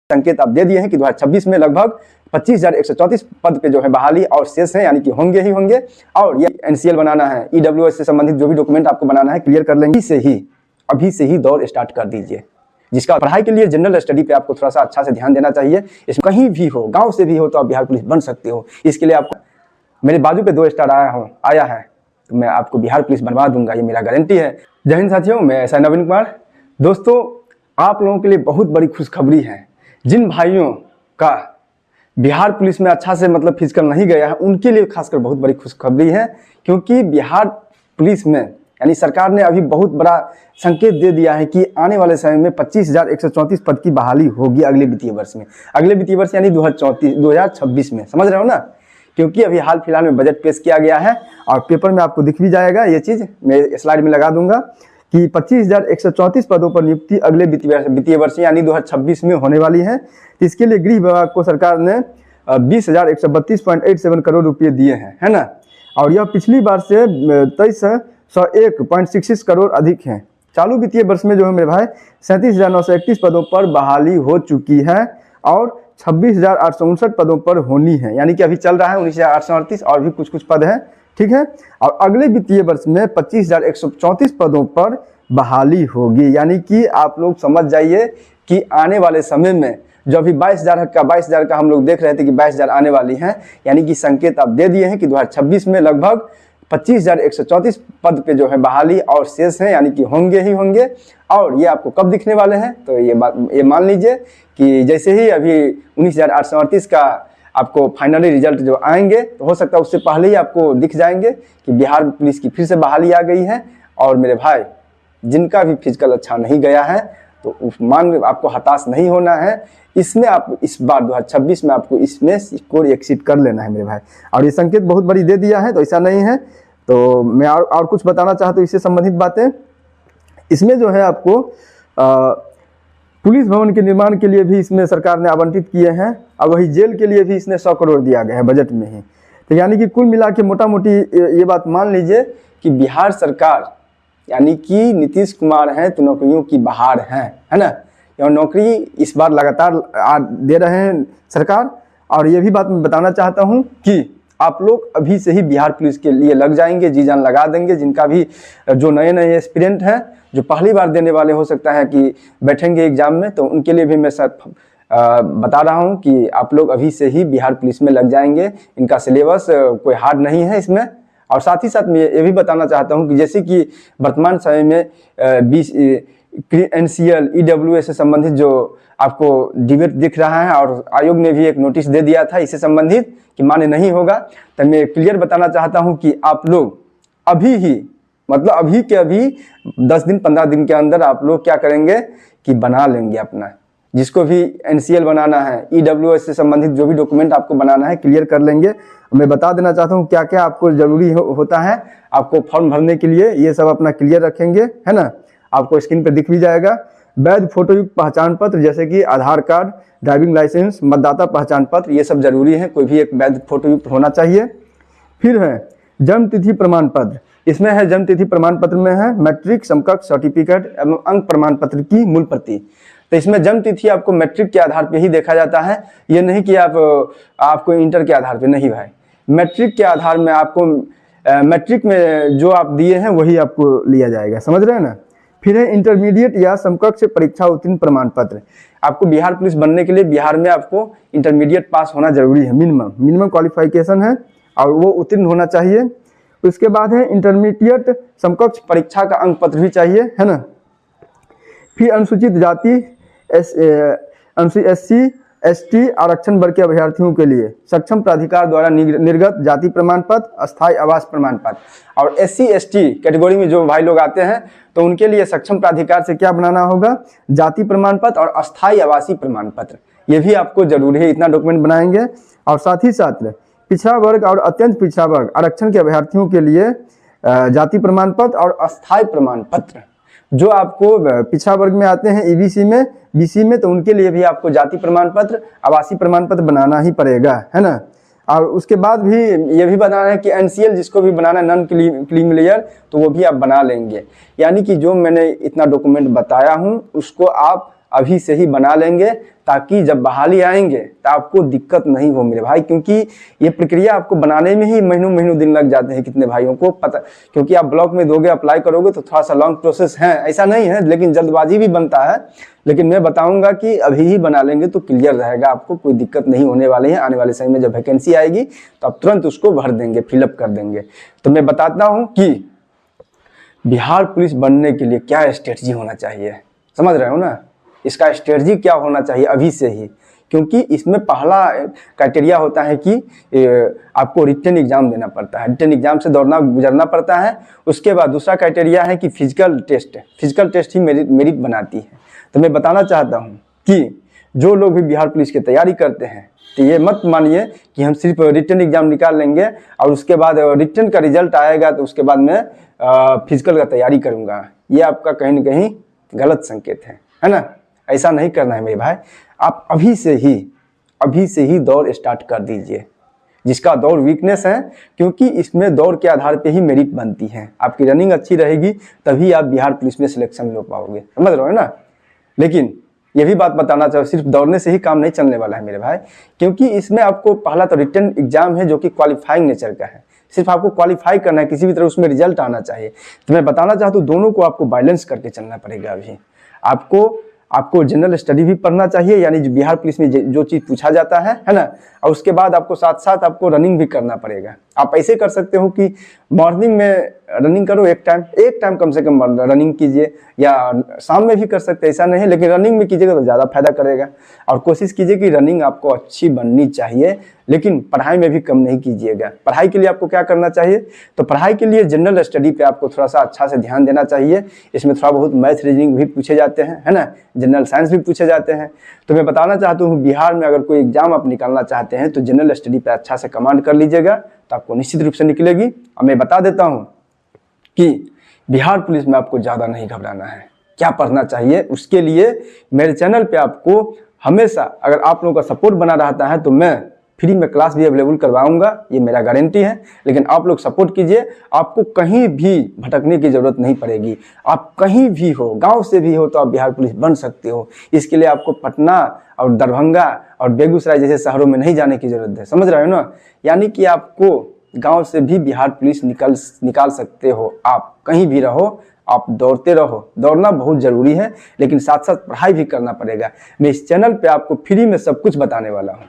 संकेत आप दे दिए हैं कि 2026 में लगभग 25,134 पद पे जो है बहाली और शेष है, यानी कि होंगे ही होंगे। और ये एनसीएल बनाना है, ईडब्ल्यूएस से संबंधित जो भी डॉक्यूमेंट आपको बनाना है क्लियर कर लेंगे। अभी से ही दौड़ स्टार्ट कर दीजिए। जिसका पढ़ाई के लिए जनरल स्टडी पे आपको थोड़ा सा अच्छा से ध्यान देना चाहिए। इसमें कहीं भी हो, गांव से भी हो, तो आप बिहार पुलिस बन सकते हो। इसके लिए आपको मेरे बाजू पे 2 स्टार आया है तो मैं आपको बिहार पुलिस बनवा दूंगा, ये मेरा गारंटी है। जय हिंद साथियों, मैं एसआई नवीन कुमार। दोस्तों, आप लोगों के लिए बहुत बड़ी खुशखबरी है। जिन भाइयों का बिहार पुलिस में अच्छा से मतलब फिजिकल नहीं गया है, उनके लिए खासकर बहुत बड़ी खुशखबरी है। क्योंकि बिहार पुलिस में यानी सरकार ने अभी बहुत बड़ा संकेत दे दिया है कि आने वाले समय में 25,134 पद की बहाली होगी अगले वित्तीय वर्ष में। अगले वित्तीय वर्ष यानी 2026 में, समझ रहे हो ना। क्योंकि अभी हाल फिलहाल में बजट पेश किया गया है और पेपर में आपको दिख भी जाएगा, ये चीज़ मैं स्लाइड में लगा दूंगा कि 25,134 पदों पर नियुक्ति अगले वित्तीय वर्ष यानी 2026 में होने वाली है। इसके लिए गृह विभाग को सरकार ने 20,132.87 करोड़ रुपये दिए हैं, है ना। और यह पिछली बार से 23,101.66 करोड़ अधिक हैं। चालू वित्तीय वर्ष में जो है मेरे भाई 37,931 पदों पर बहाली हो चुकी है और 26,859 पदों पर होनी है, यानी कि अभी चल रहा है 19,838 और भी कुछ पद हैं, ठीक है। और अगले वित्तीय वर्ष में 25,134 पदों पर बहाली होगी। यानी कि आप लोग समझ जाइए कि आने वाले समय में जो अभी 22,000 का हम लोग देख रहे थे कि 22,000 आने वाली हैं, यानी कि संकेत आप दे दिए हैं कि 2026 में लगभग 25,134 पद पे जो है बहाली और शेष है, यानी कि होंगे ही होंगे। और ये आपको कब दिखने वाले हैं, तो ये मान लीजिए कि जैसे ही अभी 19,838 का आपको फाइनली रिजल्ट जो आएंगे, तो हो सकता है उससे पहले ही आपको दिख जाएंगे कि बिहार पुलिस की फिर से बहाली आ गई है। और मेरे भाई, जिनका भी फिजिकल अच्छा नहीं गया है, तो आपको हताश नहीं होना है। इसमें आप इस बार 2026 में आपको इसमें स्कोर एक्सीड कर लेना है मेरे भाई। और ये संकेत बहुत बड़ी दे दिया है, तो ऐसा नहीं है। तो मैं और कुछ बताना चाहता हूँ इससे संबंधित बातें। इसमें जो है आपको पुलिस भवन के निर्माण के लिए भी इसमें सरकार ने आवंटित किए हैं और वही जेल के लिए भी इसने 100 करोड़ दिया गया है बजट में ही। तो यानी कि कुल मिला के मोटा मोटी ये बात मान लीजिए कि बिहार सरकार यानी कि नीतीश कुमार हैं तो नौकरियों की बहार है ना। और नौकरी इस बार लगातार दे रहे हैं सरकार। और ये भी बात मैं बताना चाहता हूँ कि आप लोग अभी से ही बिहार पुलिस के लिए लग जाएंगे, जी जान लगा देंगे। जिनका भी जो नए एस्पिरेंट हैं, जो पहली बार देने वाले हो सकता है कि बैठेंगे एग्जाम में, तो उनके लिए भी मैं बता रहा हूँ कि आप लोग अभी से ही बिहार पुलिस में लग जाएंगे। इनका सिलेबस कोई हार्ड नहीं है इसमें। और साथ ही साथ मैं ये भी बताना चाहता हूँ कि जैसे कि वर्तमान समय में एनसीएल ईडब्ल्यूएस से संबंधित जो आपको डिबेट दिख रहा है और आयोग ने भी एक नोटिस दे दिया था इससे संबंधित कि मान्य नहीं होगा, तो मैं क्लियर बताना चाहता हूं कि आप लोग अभी ही मतलब अभी के अभी 10 दिन 15 दिन के अंदर आप लोग क्या करेंगे कि बना लेंगे अपना, जिसको भी एनसीएल बनाना है, ईडब्ल्यूएस से संबंधित जो भी डॉक्यूमेंट आपको बनाना है क्लियर कर लेंगे। मैं बता देना चाहता हूँ क्या क्या आपको जरूरी होता है आपको फॉर्म भरने के लिए, ये सब अपना क्लियर रखेंगे, है ना। आपको स्क्रीन पे दिख भी जाएगा। वैध फोटोयुक्त पहचान पत्र जैसे कि आधार कार्ड, ड्राइविंग लाइसेंस, मतदाता पहचान पत्र, ये सब जरूरी है। कोई भी एक वैध फोटोयुक्त होना चाहिए। फिर है जन्म तिथि प्रमाण पत्र। इसमें है जन्म तिथि प्रमाण पत्र में है मैट्रिक समकक्ष सर्टिफिकेट एवं अंक प्रमाण पत्र की मूल प्रति। तो इसमें जन्म तिथि आपको मैट्रिक के आधार पे ही देखा जाता है। ये नहीं कि आपको इंटर के आधार पे, नहीं भाई, मैट्रिक के आधार में आपको मैट्रिक में जो आप दिए हैं वही आपको लिया जाएगा, समझ रहे हैं ना। फिर है इंटरमीडिएट या समकक्ष परीक्षा उत्तीर्ण प्रमाण पत्र। आपको बिहार पुलिस बनने के लिए बिहार में आपको इंटरमीडिएट पास होना जरूरी है, मिनिमम क्वालिफिकेशन है और वो उत्तीर्ण होना चाहिए। उसके बाद है इंटरमीडिएट समकक्ष परीक्षा का अंक पत्र भी चाहिए, है ना। फिर अनुसूचित जाति SC ST आरक्षण वर्ग के अभ्यर्थियों के लिए सक्षम प्राधिकार द्वारा निर्गत जाति प्रमाण पत्र, अस्थायी आवास प्रमाण पत्र। और SC ST कैटेगरी में जो भाई लोग आते हैं तो उनके लिए सक्षम प्राधिकार से क्या बनाना होगा, जाति प्रमाण पत्र और अस्थायी आवासीय प्रमाण पत्र। ये भी आपको जरूरी है, इतना डॉक्यूमेंट बनाएंगे। और साथ ही साथ पिछड़ा वर्ग और अत्यंत पिछड़ा वर्ग आरक्षण के अभ्यर्थियों के लिए जाति प्रमाण पत्र और अस्थायी प्रमाण पत्र। जो आपको पिछड़ा वर्ग में आते हैं EBC में, BC में, तो उनके लिए भी आपको जाति प्रमाण पत्र, आवासीय प्रमाण पत्र बनाना ही पड़ेगा, है ना। और उसके बाद भी ये भी बनाना है कि NCL जिसको भी बनाना है नॉन क्रीमी लेयर, तो वो भी आप बना लेंगे। यानी कि जो मैंने इतना डॉक्यूमेंट बताया हूँ उसको आप अभी से ही बना लेंगे, ताकि जब बहाली आएंगे तो आपको दिक्कत नहीं हो मेरे भाई। क्योंकि ये प्रक्रिया आपको बनाने में ही महीनों महीनों दिन लग जाते हैं, कितने भाइयों को पता। क्योंकि आप ब्लॉक में दोगे, अप्लाई करोगे तो थोड़ा सा लॉन्ग प्रोसेस है, ऐसा नहीं है, लेकिन जल्दबाजी भी बनता है। लेकिन मैं बताऊंगा कि अभी ही बना लेंगे तो क्लियर रहेगा, आपको कोई दिक्कत नहीं होने वाली है। आने वाले समय में जब वैकेंसी आएगी तो आप तुरंत उसको भर देंगे, फिलअप कर देंगे। तो मैं बताता हूँ कि बिहार पुलिस बनने के लिए क्या स्ट्रेटजी होना चाहिए, समझ रहे हो ना। इसका स्ट्रेटजी क्या होना चाहिए अभी से ही, क्योंकि इसमें पहला क्राइटेरिया होता है कि आपको रिटन एग्जाम देना पड़ता है, रिटन एग्जाम से दौड़ना गुजरना पड़ता है। उसके बाद दूसरा क्राइटेरिया है कि फिजिकल टेस्ट ही मेरिट बनाती है। तो मैं बताना चाहता हूँ कि जो लोग भी बिहार पुलिस की तैयारी करते हैं तो ये मत मानिए कि हम सिर्फ रिटन एग्जाम निकाल लेंगे और उसके बाद रिटन का रिजल्ट आएगा तो उसके बाद मैं फिजिकल का तैयारी करूँगा। ये आपका कहीं ना कहीं गलत संकेत है ना। ऐसा नहीं करना है मेरे भाई। आप अभी से ही दौड़ स्टार्ट कर दीजिए, जिसका दौड़ वीकनेस है, क्योंकि इसमें दौड़ के आधार पे ही मेरिट बनती है। आपकी रनिंग अच्छी रहेगी तभी आप बिहार पुलिस में सिलेक्शन ले पाओगे, समझ रहे हो ना। लेकिन ये भी बात बताना चाहूँ, सिर्फ दौड़ने से ही काम नहीं चलने वाला है मेरे भाई, क्योंकि इसमें आपको पहला तो रिटन एग्जाम है जो कि क्वालिफाइंग नेचर का है। सिर्फ आपको क्वालिफाई करना है, किसी भी तरह उसमें रिजल्ट आना चाहिए। तो मैं बताना चाहता हूँ दोनों को आपको बैलेंस करके चलना पड़ेगा। अभी आपको जनरल स्टडी भी पढ़ना चाहिए, यानी जो बिहार पुलिस में जो चीज़ पूछा जाता है ना, और उसके बाद आपको साथ साथ आपको रनिंग भी करना पड़ेगा। आप ऐसे कर सकते हो कि मॉर्निंग में रनिंग करो, एक टाइम कम से कम रनिंग कीजिए, या शाम में भी कर सकते हैं, ऐसा नहीं है, लेकिन रनिंग में कीजिएगा तो ज़्यादा फायदा करेगा। और कोशिश कीजिए कि रनिंग आपको अच्छी बननी चाहिए, लेकिन पढ़ाई में भी कम नहीं कीजिएगा। पढ़ाई के लिए आपको क्या करना चाहिए, तो पढ़ाई के लिए जनरल स्टडी पे आपको थोड़ा सा अच्छा से ध्यान देना चाहिए। इसमें थोड़ा बहुत मैथ रीजनिंग भी पूछे जाते हैं, है ना, जनरल साइंस भी पूछे जाते हैं। तो मैं बताना चाहता हूँ बिहार में अगर कोई एग्जाम आप निकालना चाहते हैं तो जनरल स्टडी पे अच्छा से कमांड कर लीजिएगा, तो आपको निश्चित रूप से निकलेगी। और मैं बता देता हूँ कि बिहार पुलिस में आपको ज़्यादा नहीं घबराना है। क्या पढ़ना चाहिए उसके लिए मेरे चैनल पे आपको हमेशा, अगर आप लोगों का सपोर्ट बना रहता है तो मैं फ्री में क्लास भी अवेलेबल करवाऊंगा, ये मेरा गारंटी है। लेकिन आप लोग सपोर्ट कीजिए, आपको कहीं भी भटकने की ज़रूरत नहीं पड़ेगी। आप कहीं भी हो, गांव से भी हो, तो आप बिहार पुलिस बन सकते हो। इसके लिए आपको पटना और दरभंगा और बेगूसराय जैसे शहरों में नहीं जाने की ज़रूरत है, समझ रहे हो ना। यानी कि आपको गांव से भी बिहार पुलिस निकाल सकते हो। आप कहीं भी रहो, आप दौड़ते रहो। दौड़ना बहुत ज़रूरी है, लेकिन साथ साथ पढ़ाई भी करना पड़ेगा। मैं इस चैनल पे आपको फ्री में सब कुछ बताने वाला हूँ,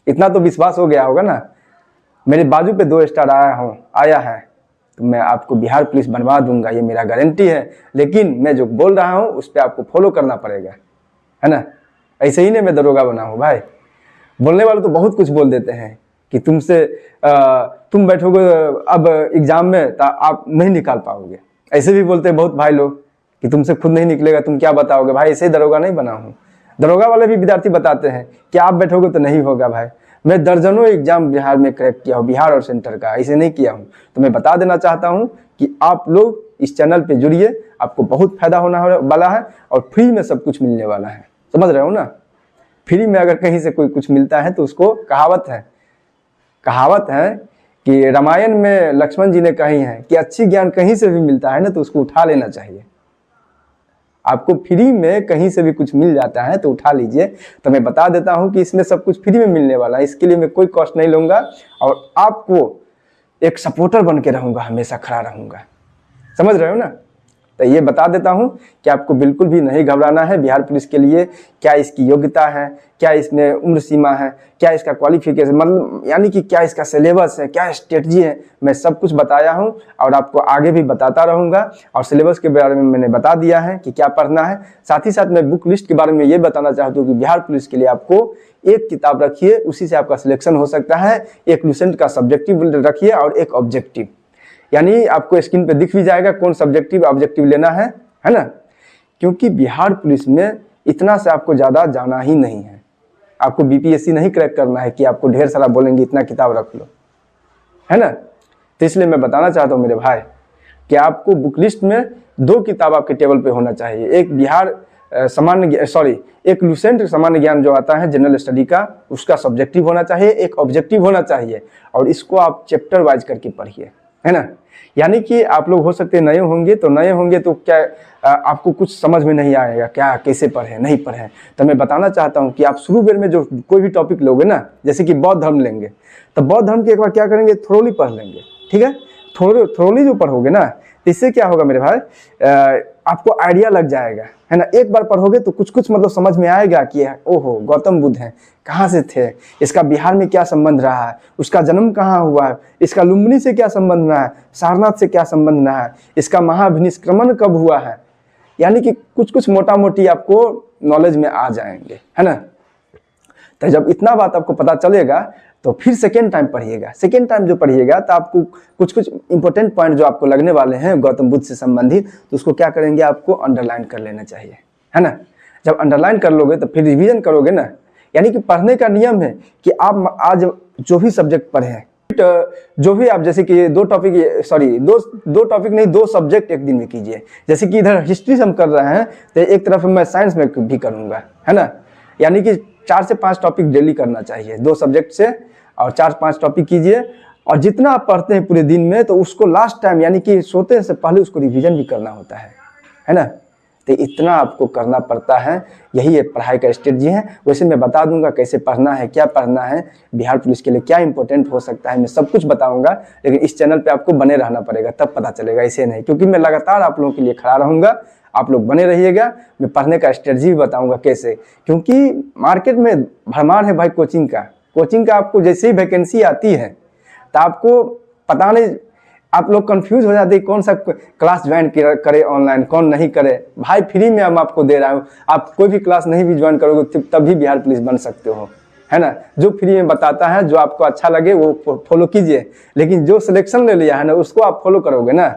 इतना तो विश्वास हो गया होगा ना। मेरे बाजू पे 2 स्टार आया है तो मैं आपको बिहार पुलिस बनवा दूंगा, ये मेरा गारंटी है। लेकिन मैं जो बोल रहा हूँ उस पर आपको फॉलो करना पड़ेगा, है ना। ऐसे ही नहीं मैं दरोगा बना हूँ भाई। बोलने वाले तो बहुत कुछ बोल देते हैं कि तुम बैठोगे अब एग्जाम में तो आप नहीं निकाल पाओगे। ऐसे भी बोलते हैं बहुत भाई लोग कि तुमसे खुद नहीं निकलेगा, तुम क्या बताओगे। भाई ऐसे ही दरोगा नहीं बना हूँ। दरोगा वाले भी विद्यार्थी बताते हैं कि आप बैठोगे तो नहीं होगा। भाई मैं दर्जनों एग्जाम बिहार में क्रैक किया हूँ, बिहार और सेंटर का, ऐसे नहीं किया हूँ। तो मैं बता देना चाहता हूँ कि आप लोग इस चैनल पे जुड़िए, आपको बहुत फायदा होना वाला है और फ्री में सब कुछ मिलने वाला है, समझ रहे हो ना। फ्री में अगर कहीं से कोई कुछ मिलता है तो उसको कहावत है कि रामायण में लक्ष्मण जी ने कही है कि अच्छी ज्ञान कहीं से भी मिलता है ना तो उसको उठा लेना चाहिए। आपको फ्री में कहीं से भी कुछ मिल जाता है तो उठा लीजिए। तो मैं बता देता हूं कि इसमें सब कुछ फ्री में मिलने वाला है, इसके लिए मैं कोई कॉस्ट नहीं लूंगा और आपको एक सपोर्टर बन के रहूंगा, हमेशा खड़ा रहूंगा, समझ रहे हो ना। तो ये बता देता हूं कि आपको बिल्कुल भी नहीं घबराना है बिहार पुलिस के लिए। क्या इसकी योग्यता है, क्या इसमें उम्र सीमा है, क्या इसका क्वालिफिकेशन, मतलब यानी कि क्या इसका सिलेबस है, क्या स्ट्रेटजी है, मैं सब कुछ बताया हूं और आपको आगे भी बताता रहूंगा। और सिलेबस के बारे में मैंने बता दिया है कि क्या पढ़ना है। साथ ही साथ मैं बुक लिस्ट के बारे में ये बताना चाहता हूँ कि बिहार पुलिस के लिए आपको एक किताब रखिए, उसी से आपका सिलेक्शन हो सकता है। एक लूसेंट का सब्जेक्टिव रखिए और एक ऑब्जेक्टिव, यानी आपको स्क्रीन पे दिख भी जाएगा कौन सब्जेक्टिव ऑब्जेक्टिव लेना है ना। क्योंकि बिहार पुलिस में इतना से आपको ज़्यादा जाना ही नहीं है। आपको बीपीएससी नहीं क्रैक करना है कि आपको ढेर सारा बोलेंगे इतना किताब रख लो, है ना। तो इसलिए मैं बताना चाहता हूँ मेरे भाई कि आपको बुक लिस्ट में 2 किताब आपके टेबल पे होना चाहिए। एक एक लूसेंट सामान्य ज्ञान जो आता है जनरल स्टडी का, उसका सब्जेक्टिव होना चाहिए। एक ऑब्जेक्टिव होना चाहिए और इसको आप चैप्टर वाइज करके पढ़िए, है ना। यानी कि आप लोग हो सकते हैं नए होंगे, तो नए होंगे तो क्या आपको कुछ समझ में नहीं आएगा, क्या कैसे पढ़े नहीं पढ़े। तो मैं बताना चाहता हूँ कि आप शुरू बेर में जो कोई भी टॉपिक लोगे ना, जैसे कि बौद्ध धर्म लेंगे, तो बौद्ध धर्म के एक बार क्या करेंगे, थोरोली पढ़ लेंगे, ठीक है। थोरोली जो पढ़ोगे ना, तो इससे क्या होगा मेरे भाई, आपको आइडिया लग जाएगा, है ना। एक बार पढ़ोगे तो कुछ कुछ मतलब समझ में आएगा कि ओहो गौतम बुद्ध हैं, कहाँ से थे, इसका बिहार में क्या संबंध रहा है, उसका जन्म कहाँ हुआ है, इसका लुम्बिनी से क्या संबंध रहा है, सारनाथ से क्या संबंध रहा है, इसका महाभिनिष्क्रमण कब हुआ है। यानी कि कुछ कुछ मोटा मोटी आपको नॉलेज में आ जाएंगे, है ना। तो जब इतना बात आपको पता चलेगा तो फिर सेकेंड टाइम पढ़िएगा। सेकेंड टाइम जो पढ़िएगा तो आपको कुछ कुछ इंपॉर्टेंट पॉइंट जो आपको लगने वाले हैं गौतम बुद्ध से संबंधित, तो उसको क्या करेंगे, आपको अंडरलाइन कर लेना चाहिए, है ना। जब अंडरलाइन कर लोगे तो फिर रिवीजन करोगे ना। यानी कि पढ़ने का नियम है कि आप आज जो भी सब्जेक्ट पढ़े हैं, जो भी आप जैसे कि दो टॉपिक नहीं, 2 सब्जेक्ट एक दिन में कीजिए। जैसे कि इधर हिस्ट्री से हम कर रहे हैं तो एक तरफ मैं साइंस में भी करूँगा, है ना। यानी कि 4 से 5 टॉपिक डेली करना चाहिए 2 सब्जेक्ट से, और 4-5 टॉपिक कीजिए। और जितना आप पढ़ते हैं पूरे दिन में, तो उसको लास्ट टाइम यानी कि सोते से पहले उसको रिवीजन भी करना होता है ना। तो इतना आपको करना पड़ता है, यही एक पढ़ाई का स्ट्रेटजी है। वैसे मैं बता दूंगा कैसे पढ़ना है, क्या पढ़ना है, बिहार पुलिस के लिए क्या इंपॉर्टेंट हो सकता है, मैं सब कुछ बताऊंगा। लेकिन इस चैनल पे आपको बने रहना पड़ेगा, तब पता चलेगा, ऐसे नहीं। क्योंकि मैं लगातार आप लोगों के लिए खड़ा रहूंगा, आप लोग बने रहिएगा। मैं पढ़ने का स्ट्रेटजी भी बताऊंगा कैसे, क्योंकि मार्केट में भरमार है भाई कोचिंग का आपको जैसे ही वैकेंसी आती है तो आपको पता नहीं, आप लोग कंफ्यूज हो जाते हैं कौन सा क्लास ज्वाइन करे ऑनलाइन, कौन नहीं करे। भाई फ्री में हम आपको दे रहा हूँ, आप कोई भी क्लास नहीं भी ज्वाइन करोगे तब भी बिहार पुलिस बन सकते हो, है ना। जो फ्री में बताता है, जो आपको अच्छा लगे वो फॉलो कीजिए। लेकिन जो सिलेक्शन ले लिया है ना, उसको आप फॉलो करोगे ना,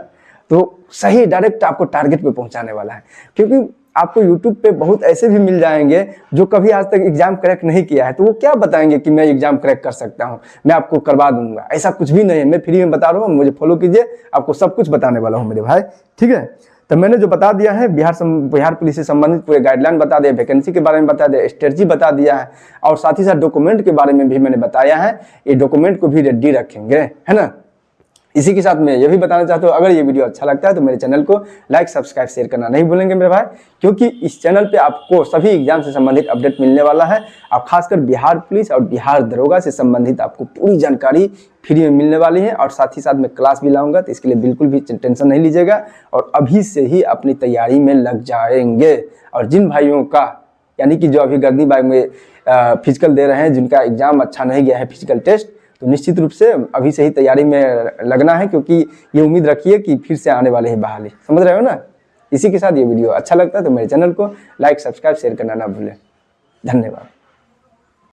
तो सही डायरेक्ट आपको टारगेट पे पहुंचाने वाला है। क्योंकि आपको यूट्यूब पे बहुत ऐसे भी मिल जाएंगे जो कभी आज तक एग्जाम क्रैक नहीं किया है, तो वो क्या बताएंगे कि मैं एग्जाम क्रैक कर सकता हूं, मैं आपको करवा दूंगा। ऐसा कुछ भी नहीं है, मैं फ्री में बता रहा हूँ, मुझे फॉलो कीजिए, आपको सब कुछ बताने वाला हूँ मेरे भाई, ठीक है। तो मैंने जो बता दिया है बिहार पुलिस से संबंधित पूरे गाइडलाइन बता दिया, वैकेंसी के बारे में बता दिया, स्ट्रेटजी बता दिया है, और साथ ही साथ डॉक्यूमेंट के बारे में भी मैंने बताया है। ये डॉक्यूमेंट को भी रेडी रखेंगे, है ना। इसी के साथ मैं ये भी बताना चाहता हूँ, अगर ये वीडियो अच्छा लगता है तो मेरे चैनल को लाइक, सब्सक्राइब, शेयर करना नहीं भूलेंगे मेरे भाई। क्योंकि इस चैनल पे आपको सभी एग्जाम से संबंधित अपडेट मिलने वाला है। आप खासकर बिहार पुलिस और बिहार दरोगा से संबंधित आपको पूरी जानकारी फ्री में मिलने वाली है। और साथ ही साथ मैं क्लास भी लाऊंगा, तो इसके लिए बिल्कुल भी टेंशन नहीं लीजिएगा, और अभी से ही अपनी तैयारी में लग जाएंगे। और जिन भाइयों का यानी कि जो अभी गर्दनी बाग में फिजिकल दे रहे हैं, जिनका एग्जाम अच्छा नहीं गया है फिजिकल टेस्ट, तो निश्चित रूप से अभी से ही तैयारी में लगना है। क्योंकि ये उम्मीद रखिए कि फिर से आने वाले हैं बहाली, समझ रहे हो ना। इसी के साथ ये वीडियो अच्छा लगता है तो मेरे चैनल को लाइक, सब्सक्राइब, शेयर करना ना भूलें। धन्यवाद।